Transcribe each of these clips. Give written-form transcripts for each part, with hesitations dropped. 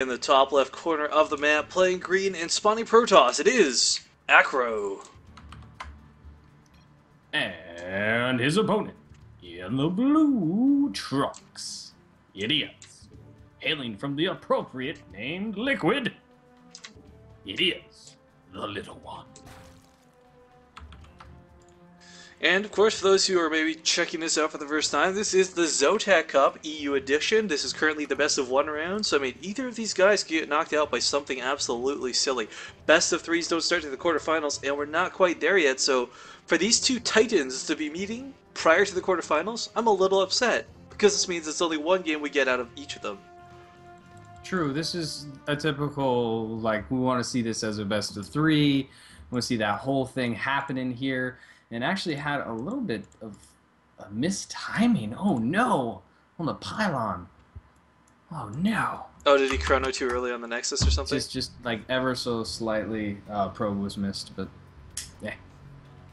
In the top left corner of the map, playing green and spawning Protoss, it is Acro. And his opponent, in the blue trunks, idiots, hailing from the appropriate named Liquid, it is the little one. And of course, for those who are maybe checking this out for the first time, this is the ZOTAC Cup EU edition. This is currently the best of one round, so I mean, either of these guys could get knocked out by something absolutely silly. Best of threes don't start to the quarterfinals, and we're not quite there yet, so for these two titans to be meeting prior to the quarterfinals, I'm a little upset, because this means it's only one game we get out of each of them. True, this is a typical, like, we want to see this as a best of three, we want to see that whole thing happening here. And actually had a little bit of a mistiming. Oh no! On the pylon. Oh no! Oh, did he chrono too early on the Nexus or something? Just like ever so slightly, probe was missed, but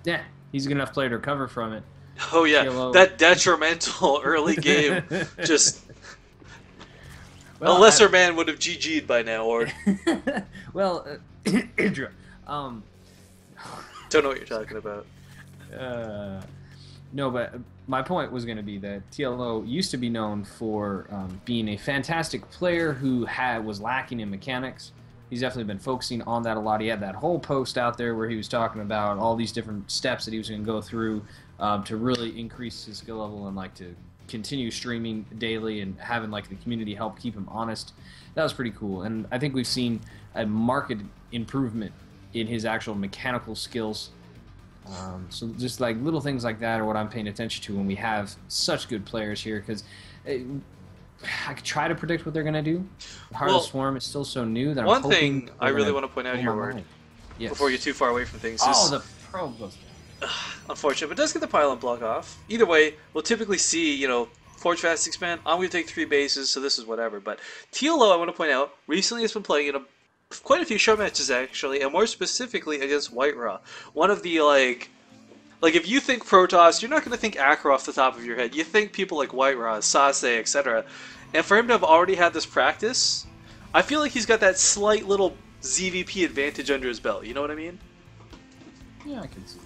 yeah, he's a good enough player to recover from it. Oh yeah, TLO. That detrimental early game just. Well, a lesser man would have GG'd by now, or. Well, Idra, Don't know what you're talking about. No, but my point was going to be that TLO used to be known for being a fantastic player who was lacking in mechanics. He's definitely been focusing on that a lot. He had that whole post out there where he was talking about all these different steps that he was going to go through to really increase his skill level and like to continue streaming daily and having like the community help keep him honest. That was pretty cool, and I think we've seen a marked improvement in his actual mechanical skills. So just like little things like that are what I'm paying attention to when we have such good players here, because I could try to predict what they're going to do. Heart of Swarm is still so new that one I'm hoping thing I really want to point out here, Ward, yes. before you're too far away from things. Oh, the probe goes down. Unfortunate, but does get the pylon block off. Either way, we'll typically see, you know, Forge Fast Expand. I'm going to take 3 bases, so this is whatever. But TLO, I want to point out, recently has been playing in quite a few show matches actually, and more specifically against White Raw. One of the like if you think Protoss, you're not going to think Acro off the top of your head. You think people like White Raw, Sase, etc. And for him to have already had this practice, I feel like he's got that slight little ZVP advantage under his belt. You know what I mean? Yeah, I can see that.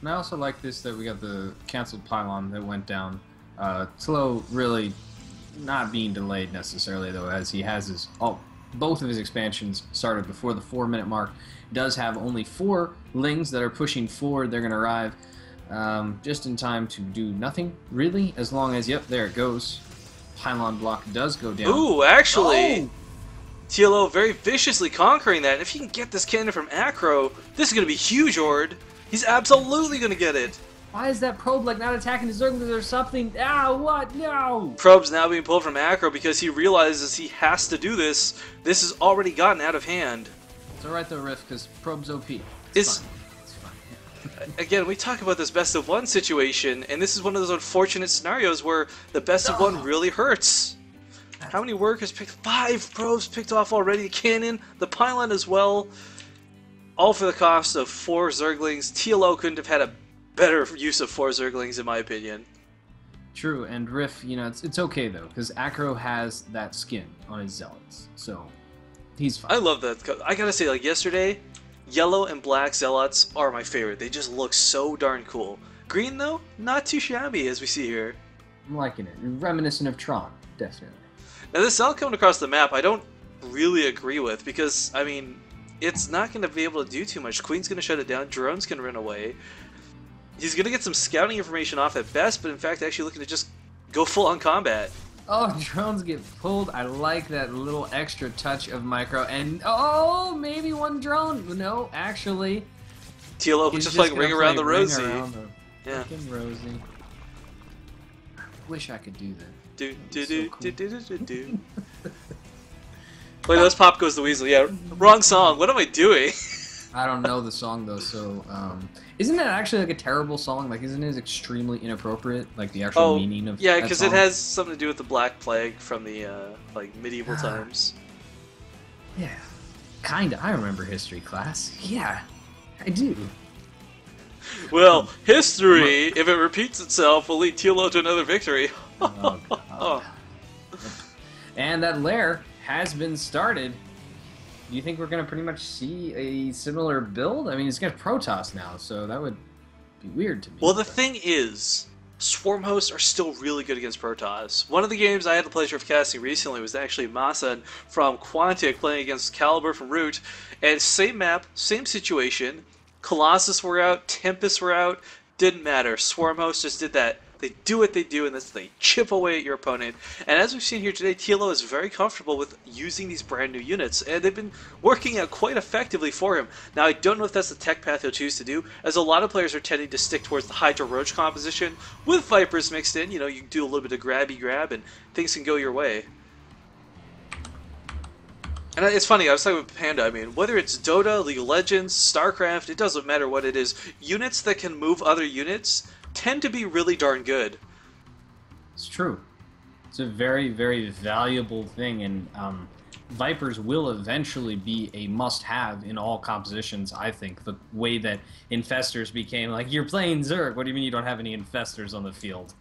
And I also like this that we got the canceled pylon that went down. Slow really not being delayed necessarily though, as he has his both of his expansions started before the 4-minute mark. Does have only 4 lings that are pushing forward. They're going to arrive just in time to do nothing, really, as long as, yep, there it goes. Pylon block does go down. Ooh, actually, TLO very viciously conquering that. And if he can get this cannon from Acro, this is going to be huge, Ord. He's absolutely going to get it. Why is that probe like not attacking the Zergling or something? Ah, what? No! Probe's now being pulled from Acro because he realizes he has to do this. This has already gotten out of hand. It's alright though, Riff, because probe's OP. It's fine. It's fine. Again, we talk about this best of one situation, and this is one of those unfortunate scenarios where the best of one really hurts. How many workers picked? 5 probes picked off already. The cannon, the pylon as well. All for the cost of 4 Zerglings. TLO couldn't have had a better use of 4 Zerglings, in my opinion. True, and Riff, you know, it's okay though, because Acro has that skin on his zealots, so he's fine. I love that. I gotta say, like yesterday, yellow and black zealots are my favorite. They just look so darn cool. Green though, not too shabby as we see here. I'm liking it. Reminiscent of Tron, definitely. Now this zealot coming across the map, I don't really agree with because I mean, it's not going to be able to do too much. Queen's going to shut it down. Drones can run away. He's going to get some scouting information off at best, but in fact actually looking to just go full on combat. Oh, drones get pulled. I like that little extra touch of micro. And, oh, maybe 1 drone. No, actually. TLO just like ring around the Rosie. Yeah. Rosie. I wish I could do that. Do. Wait, that's Pop Goes the Weasel. Yeah, wrong song. What am I doing? I don't know the song though, so isn't that actually like a terrible song? Like, isn't it extremely inappropriate? Like the actual meaning of yeah, because it has something to do with the Black Plague from the like medieval times. Yeah, kinda. I remember history class. Yeah, I do. Well, history, if it repeats itself, will lead TLO to another victory. Oh, God. And that lair has been started. Do you think we're going to pretty much see a similar build? I mean, it's got Protoss now, so that would be weird to me. Well, the thing is, Swarm hosts are still really good against Protoss. One of the games I had the pleasure of casting recently was actually Masan from Quantic playing against Caliber from Root, and same map, same situation. Colossus were out, Tempest were out, didn't matter. Swarm hosts just did that. They do what they do, and that's they chip away at your opponent. And as we've seen here today, TLO is very comfortable with using these brand new units, and they've been working out quite effectively for him. Now, I don't know if that's the tech path he'll choose to do, as a lot of players are tending to stick towards the Hydra Roach composition with Vipers mixed in. You know, you can do a little bit of grabby grab, and things can go your way. And it's funny, I was talking with Panda, I mean, whether it's Dota, League of Legends, StarCraft, it doesn't matter what it is, units that can move other units tend to be really darn good. It's true. It's a very, very valuable thing, and Vipers will eventually be a must-have in all compositions, I think. The way that Infestors became, like, you're playing Zerg, what do you mean you don't have any Infestors on the field?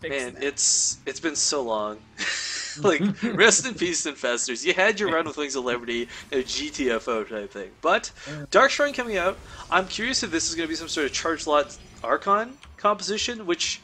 Man, it's been so long. Like, rest in peace, Infestors. You had your run with Wings of Liberty, a GTFO type thing. But, Dark Shrine coming out, I'm curious if this is going to be some sort of Charge Lot Archon composition, which,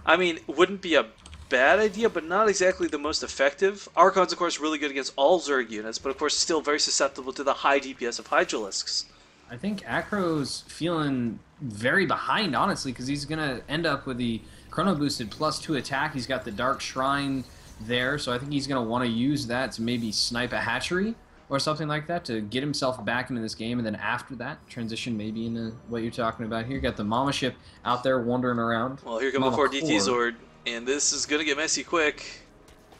I mean, wouldn't be a bad idea, but not exactly the most effective. Archon's, of course, really good against all Zerg units, but of course still very susceptible to the high DPS of Hydralisks. I think Acro's feeling very behind, honestly, because he's going to end up with the Chrono Boosted +2 attack. He's got the Dark Shrine there, so I think he's going to want to use that to maybe snipe a hatchery or something like that to get himself back into this game, and then after that, transition maybe into what you're talking about here. Got the Mama Ship out there wandering around. Well, here come the 4 DT Zord, and this is going to get messy quick.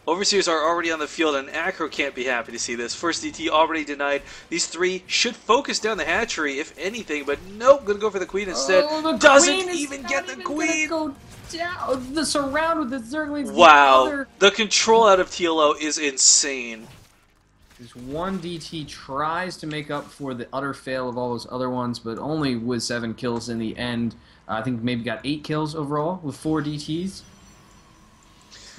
Overseers are already on the field, and Acro can't be happy to see this. First DT already denied. These three should focus down the hatchery, if anything, but nope, going to go for the Queen instead. Oh, doesn't even get the Queen! Go down. The surround with the Zerglings. Wow, the control out of TLO is insane. This one DT tries to make up for the utter fail of all those other ones, but only with 7 kills in the end. I think maybe got 8 kills overall with 4 DTs.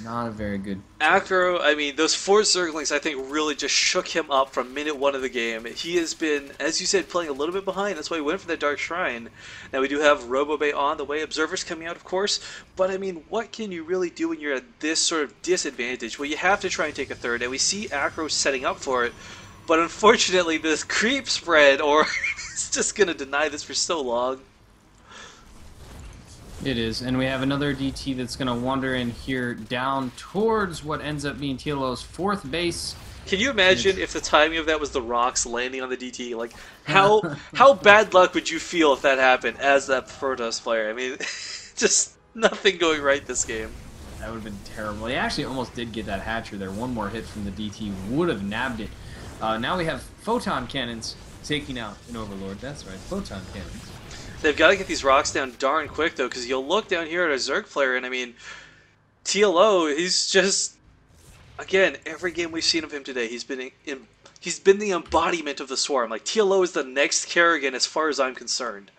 Not a very good. Acro, I mean, those 4 Zerglings, I think, really just shook him up from minute 1 of the game. He has been, as you said, playing a little bit behind. That's why he went for that Dark Shrine. Now, we do have RoboBay on the way. Observers coming out, of course. But, I mean, what can you really do when you're at this sort of disadvantage? Well, you have to try and take a third. And we see Acro setting up for it. But, unfortunately, this creep spread, or it's just going to deny this for so long. It is, and we have another DT that's going to wander in here down towards what ends up being TLO's 4th base. Can you imagine if the timing of that was the rocks landing on the DT? Like, how bad luck would you feel if that happened as that Protoss player? I mean, just nothing going right this game. That would have been terrible. He actually almost did get that hatcher there. One more hit from the DT would have nabbed it. Now we have Photon Cannons taking out an Overlord. That's right, Photon Cannons. They've got to get these rocks down darn quick, though, because you'll look down here at a Zerg player, and I mean, TLO, he's just, again, every game we've seen of him today, he's been the embodiment of the Swarm. Like, TLO is the next Kerrigan as far as I'm concerned.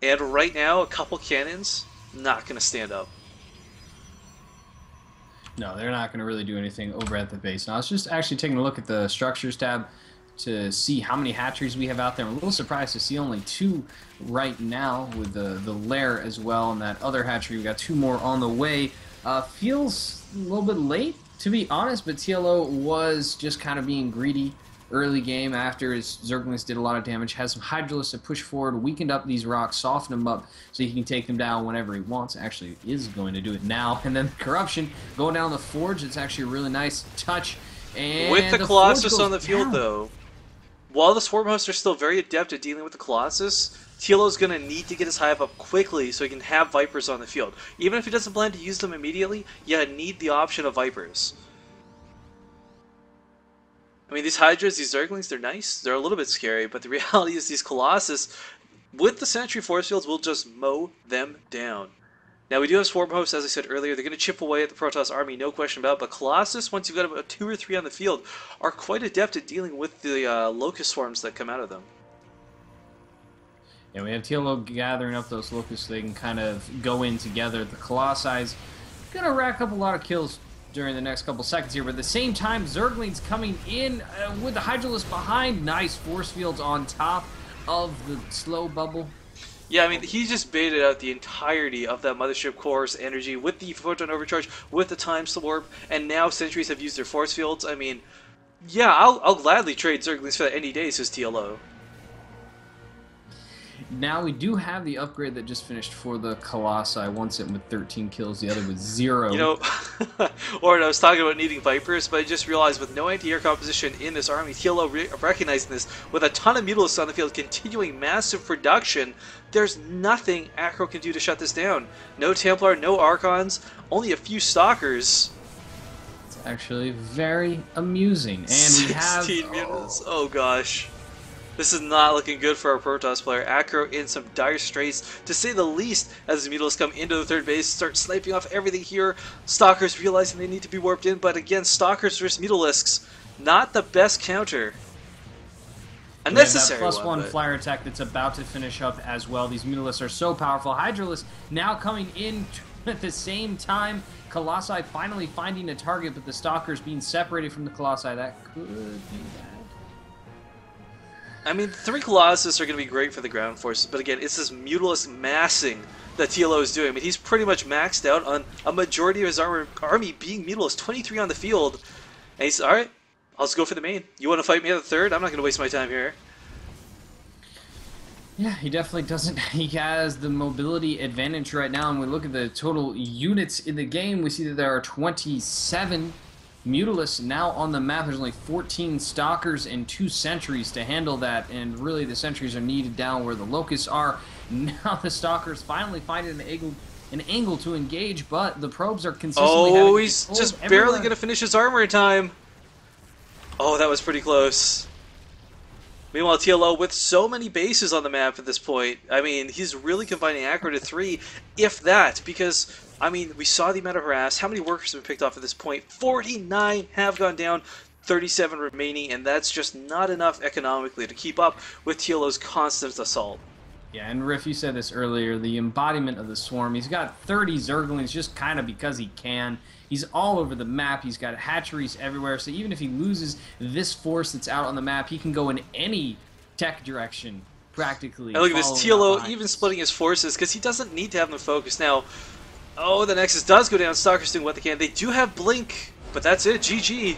And right now, a couple cannons, not going to stand up. No, they're not going to really do anything over at the base. Now, I was just actually taking a look at the Structures tab to see how many hatcheries we have out there. I'm a little surprised to see only 2 right now with the lair as well, and that other hatchery, we got 2 more on the way. Feels a little bit late, to be honest, but TLO was just kind of being greedy early game after his Zerglings did a lot of damage, has some Hydralisks to push forward, weakened up these rocks, softened them up so he can take them down whenever he wants. Actually, is going to do it now. And then Corruption going down the Forge. It's actually a really nice touch. And with the Colossus on the field, though, while the Swarm hosts are still very adept at dealing with the Colossus, TLO is going to need to get his hive up quickly so he can have Vipers on the field. Even if he doesn't plan to use them immediately, you need the option of Vipers. I mean, these Hydras, these Zerglings, they're nice. They're a little bit scary, but the reality is these Colossus, with the Sentry Force Fields, will just mow them down. Now, we do have Swarm hosts, as I said earlier. They're going to chip away at the Protoss army, no question about it. But Colossus, once you've got about 2 or 3 on the field, are quite adept at dealing with the Locust Swarms that come out of them. Yeah, we have TLO gathering up those Locusts so they can kind of go in together. The Colossi going to rack up a lot of kills during the next couple seconds here. But at the same time, Zergling's coming in with the Hydralisk behind. Nice force fields on top of the slow bubble. Yeah, I mean, he just baited out the entirety of that Mothership Core's energy with the Photon Overcharge, with the Time Warp, and now Sentries have used their force fields. I mean, yeah, I'll gladly trade Zerglings for that any day, says TLO. Now we do have the upgrade that just finished for the Colossi. One sent with 13 kills, the other with 0. You know, Orin, I was talking about needing Vipers, but I just realized with no anti-air composition in this army, TLO recognizing this, with a ton of Mutalisks on the field, continuing massive production, there's nothing Acro can do to shut this down. No Templar, no Archons, only a few Stalkers. It's actually very amusing. And we have 16 Mutalisks. Oh gosh. This is not looking good for our Protoss player. Acro in some dire straits, to say the least, as the Mutalisks come into the third base, start sniping off everything here. Stalkers realizing they need to be warped in, but again, Stalkers versus Mutalisks, not the best counter. A necessary that one, +1 flyer attack that's about to finish up as well. These Mutalisks are so powerful. Hydralisk now coming in at the same time. Colossi finally finding a target, but the Stalkers being separated from the Colossi. That could be bad. I mean, 3 Colossus are going to be great for the ground forces, but again, it's this Mutalisk massing that TLO is doing. I mean, he's pretty much maxed out on a majority of his army being Mutalisk, 23 on the field, and he's, alright, I'll just go for the main. You want to fight me at the third? I'm not going to waste my time here. Yeah, he definitely doesn't. He has the mobility advantage right now, and we look at the total units in the game, we see that there are 27 Mutalisks now on the map. There's only 14 Stalkers and 2 Sentries to handle that, and really the Sentries are needed down where the Locusts are. Now the Stalkers finally find an angle to engage, but the probes are consistently having to he's just barely going to finish his armor in time. Oh, that was pretty close. Meanwhile, TLO with so many bases on the map at this point, I mean, he's really combining Acro to 3, if that, because, I mean, we saw the amount of harass. How many workers have been picked off at this point? 49 have gone down, 37 remaining, and that's just not enough economically to keep up with TLO's constant assault. Yeah, and Riff, you said this earlier, the embodiment of the swarm. He's got 30 Zerglings just kind of because he can. He's all over the map. He's got hatcheries everywhere, so even if he loses this force that's out on the map, he can go in any tech direction, practically. And look at this, TLO even splitting his forces, because he doesn't need to have them focused. Now, oh, the Nexus does go down. Stalkers doing what they can. They do have Blink, but that's it. GG.